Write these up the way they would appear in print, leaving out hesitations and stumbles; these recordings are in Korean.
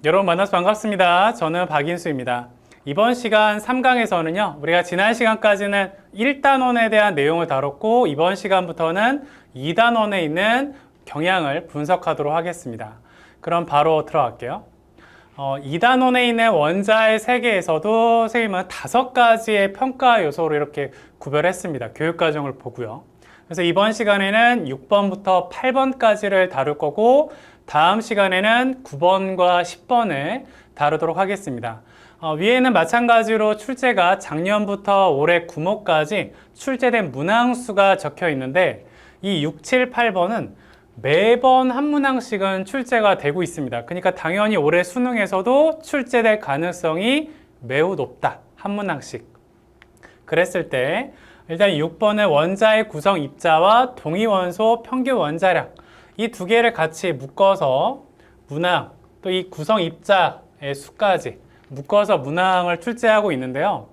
여러분 만나서 반갑습니다. 저는 박인수입니다. 이번 시간 3강에서는요, 우리가 지난 시간까지는 1단원에 대한 내용을 다뤘고, 이번 시간부터는 2단원에 있는 경향을 분석하도록 하겠습니다. 그럼 바로 들어갈게요. 2단원에 있는 원자의 세계에서도 선생님은 5가지의 평가 요소로 이렇게 구별했습니다. 교육과정을 보고요. 그래서 이번 시간에는 6번부터 8번까지를 다룰 거고, 다음 시간에는 9번과 10번을 다루도록 하겠습니다. 위에는 마찬가지로 출제가 작년부터 올해 9모까지 출제된 문항수가 적혀 있는데, 이 6, 7, 8번은 매번 한 문항씩은 출제가 되고 있습니다. 그러니까 당연히 올해 수능에서도 출제될 가능성이 매우 높다. 한 문항씩. 그랬을 때 일단 6번은 원자의 구성 입자와 동위원소 평균 원자량, 이 두 개를 같이 묶어서 문항, 또 이 구성 입자의 수까지 묶어서 문항을 출제하고 있는데요.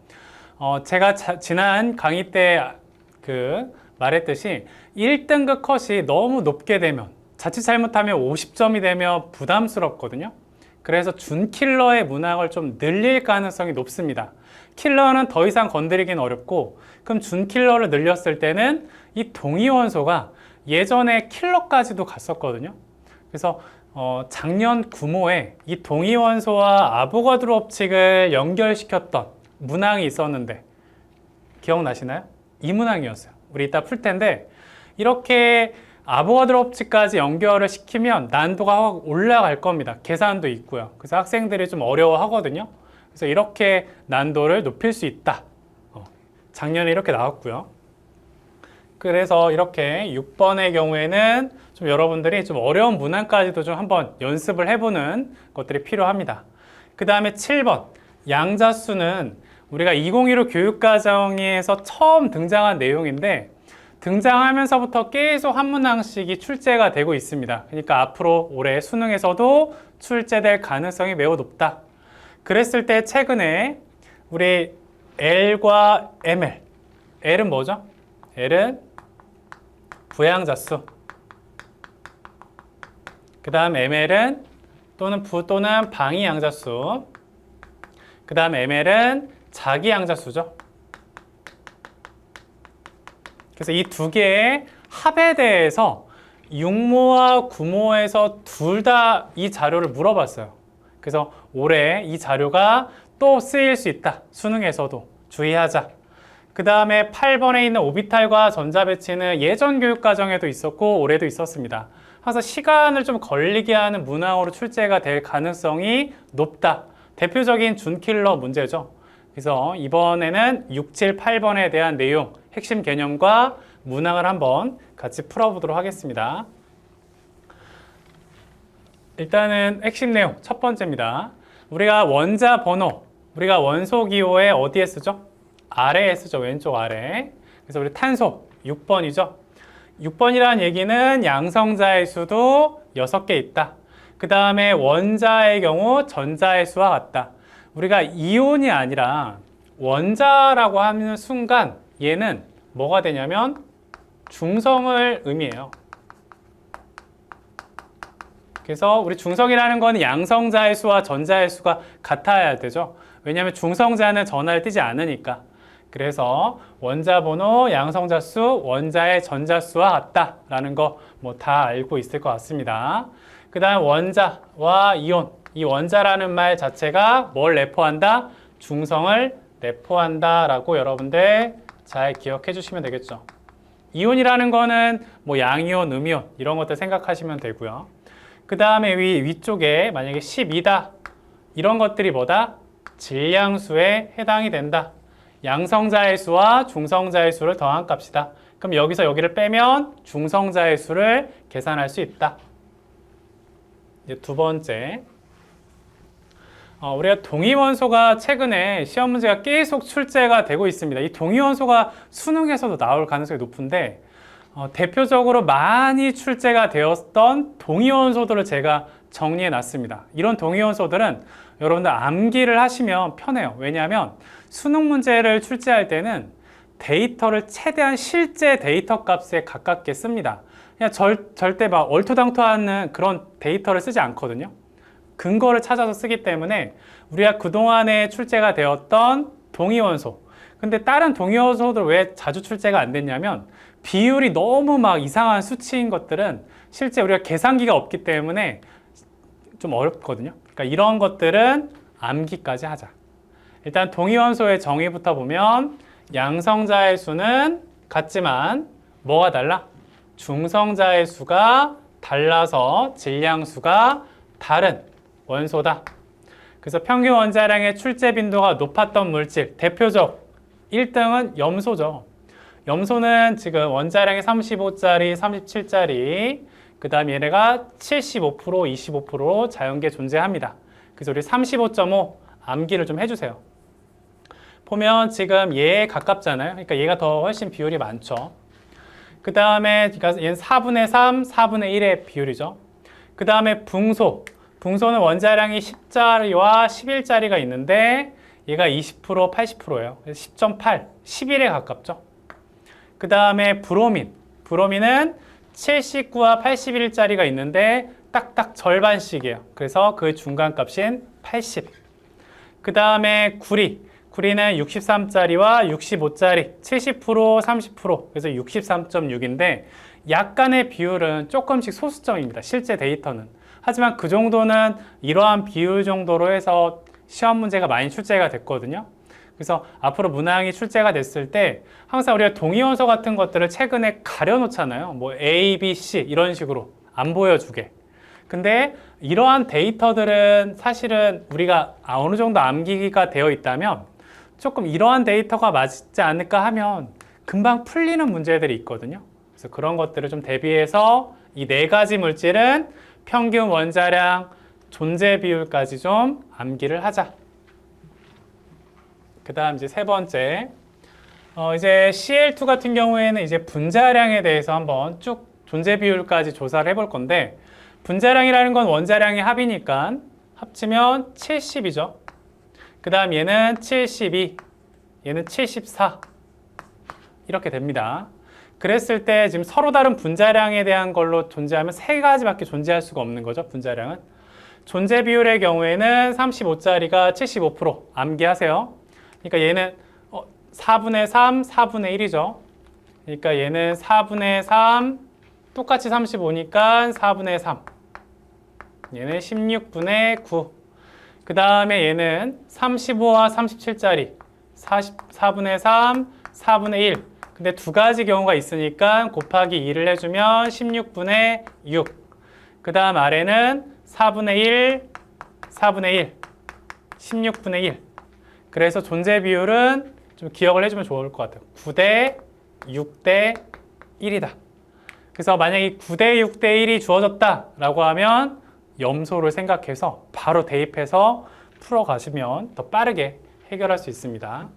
제가 지난 강의 때 말했듯이 1등급 컷이 너무 높게 되면, 자칫 잘못하면 50점이 되면 부담스럽거든요. 그래서 준킬러의 문항을 좀 늘릴 가능성이 높습니다. 킬러는 더 이상 건드리긴 어렵고, 그럼 준킬러를 늘렸을 때는 이 동위원소가 예전에 킬러까지도 갔었거든요. 그래서 작년 9모에 이 동위원소와 아보가드로 법칙을 연결시켰던 문항이 있었는데 기억나시나요? 이 문항이었어요. 우리 이따 풀 텐데, 이렇게 아보가드로 법칙까지 연결을 시키면 난도가 확 올라갈 겁니다. 계산도 있고요. 그래서 학생들이 좀 어려워하거든요. 그래서 이렇게 난도를 높일 수 있다. 작년에 이렇게 나왔고요. 그래서 이렇게 6번의 경우에는 좀 여러분들이 좀 어려운 문항까지도 좀 한번 연습을 해보는 것들이 필요합니다. 그 다음에 7번 양자수는 우리가 2015 교육과정에서 처음 등장한 내용인데, 등장하면서부터 계속 한 문항씩이 출제가 되고 있습니다. 그러니까 앞으로 올해 수능에서도 출제될 가능성이 매우 높다. 그랬을 때 최근에 우리 L과 ML, L은 뭐죠? L은 부양자수, 그 다음 ML은 또는 방위양자수, 그 다음 ML은 자기양자수죠. 그래서 이 두 개의 합에 대해서 6모와 9모에서 둘 다 이 자료를 물어봤어요. 그래서 올해 이 자료가 또 쓰일 수 있다. 수능에서도 주의하자. 그 다음에 8번에 있는 오비탈과 전자배치는 예전 교육과정에도 있었고 올해도 있었습니다. 그래서 시간을 좀 걸리게 하는 문항으로 출제가 될 가능성이 높다. 대표적인 준킬러 문제죠. 그래서 이번에는 6, 7, 8번에 대한 내용, 핵심 개념과 문항을 한번 같이 풀어보도록 하겠습니다. 일단은 핵심 내용 첫 번째입니다. 우리가 원자 번호, 우리가 원소 기호에 어디에 쓰죠? 아래에 쓰죠. 왼쪽 아래. 그래서 우리 탄소 6번이죠. 6번이라는 얘기는 양성자의 수도 6개 있다. 그 다음에 원자의 경우 전자의 수와 같다. 우리가 이온이 아니라 원자라고 하는 순간 얘는 뭐가 되냐면 중성을 의미해요. 그래서 우리 중성이라는 건 양성자의 수와 전자의 수가 같아야 되죠. 왜냐하면 중성자는 전하를 띠지 않으니까. 그래서 원자 번호, 양성자 수, 원자의 전자 수와 같다라는 거 뭐 다 알고 있을 것 같습니다. 그 다음 원자와 이온, 이 원자라는 말 자체가 뭘 내포한다? 중성을 내포한다라고 여러분들 잘 기억해 주시면 되겠죠. 이온이라는 거는 뭐 양이온, 음이온 이런 것들 생각하시면 되고요. 그 다음에 위쪽에 만약에 12다 이런 것들이 뭐다? 질량수에 해당이 된다. 양성자의 수와 중성자의 수를 더한 값이다. 그럼 여기서 여기를 빼면 중성자의 수를 계산할 수 있다. 이제 두 번째, 우리가 동위원소가 최근에 시험 문제가 계속 출제가 되고 있습니다. 이 동위원소가 수능에서도 나올 가능성이 높은데, 대표적으로 많이 출제가 되었던 동위원소들을 제가 정리해 놨습니다. 이런 동위원소들은 여러분들 암기를 하시면 편해요. 왜냐하면 수능 문제를 출제할 때는 데이터를 최대한 실제 데이터 값에 가깝게 씁니다. 그냥 절대 막 얼토당토하는 그런 데이터를 쓰지 않거든요. 근거를 찾아서 쓰기 때문에 우리가 그동안에 출제가 되었던 동위원소, 근데 다른 동위원소들 왜 자주 출제가 안 됐냐면 비율이 너무 막 이상한 수치인 것들은 실제 우리가 계산기가 없기 때문에 좀 어렵거든요. 그러니까 이런 것들은 암기까지 하자. 일단 동위원소의 정의부터 보면 양성자의 수는 같지만 뭐가 달라? 중성자의 수가 달라서 질량수가 다른 원소다. 그래서 평균 원자량의 출제 빈도가 높았던 물질, 대표적 1등은 염소죠. 염소는 지금 원자량이 35짜리, 37짜리, 그 다음 얘네가 75%, 25%로 자연계에 존재합니다. 그래서 우리 35.5 암기를 좀 해주세요. 보면 지금 얘에 가깝잖아요. 그러니까 얘가 더 훨씬 비율이 많죠. 그 다음에 얘는 4분의 3, 4분의 1의 비율이죠. 그 다음에 붕소. 붕소는 원자량이 10짜리와 11짜리가 있는데 얘가 20%, 80%예요. 10.8, 11에 가깝죠. 그 다음에 브로민. 브로민은 79와 81짜리가 있는데 딱딱 절반씩이에요. 그래서 그 중간값인 80. 그 다음에 구리. 구리는 63짜리와 65짜리 70%, 30%, 그래서 63.6인데 약간의 비율은 조금씩 소수점입니다. 실제 데이터는. 하지만 그 정도는 이러한 비율 정도로 해서 시험 문제가 많이 출제가 됐거든요. 그래서 앞으로 문항이 출제가 됐을 때 항상 우리가 동위원소 같은 것들을 최근에 가려놓잖아요. 뭐 A, B, C 이런 식으로 안 보여주게. 근데 이러한 데이터들은 사실은 우리가 어느 정도 암기가 되어 있다면 조금 이러한 데이터가 맞지 않을까 하면 금방 풀리는 문제들이 있거든요. 그래서 그런 것들을 좀 대비해서 이 네 가지 물질은 평균 원자량, 존재 비율까지 좀 암기를 하자. 그 다음 이제 세 번째. 이제 Cl2 같은 경우에는 이제 분자량에 대해서 한번 쭉 존재 비율까지 조사를 해볼 건데, 분자량이라는 건 원자량의 합이니까 합치면 70이죠. 그 다음 얘는 72, 얘는 74 이렇게 됩니다. 그랬을 때 지금 서로 다른 분자량에 대한 걸로 존재하면 세 가지밖에 존재할 수가 없는 거죠. 분자량은. 존재 비율의 경우에는 35짜리가 75% 암기하세요. 그러니까 얘는 4분의 3, 4분의 1이죠. 그러니까 얘는 4분의 3, 똑같이 35니까 4분의 3. 얘는 16분의 9. 그 다음에 얘는 35와 37짜리 4분의 3, 4분의 1. 근데 두 가지 경우가 있으니까 곱하기 2를 해주면 16분의 6. 그 다음 아래는 4분의 1, 4분의 1, 16분의 1. 그래서 존재 비율은 좀 기억을 해주면 좋을 것 같아요. 9대 6대 1이다. 그래서 만약에 9대 6대 1이 주어졌다라고 하면 염소를 생각해서 바로 대입해서 풀어가시면 더 빠르게 해결할 수 있습니다.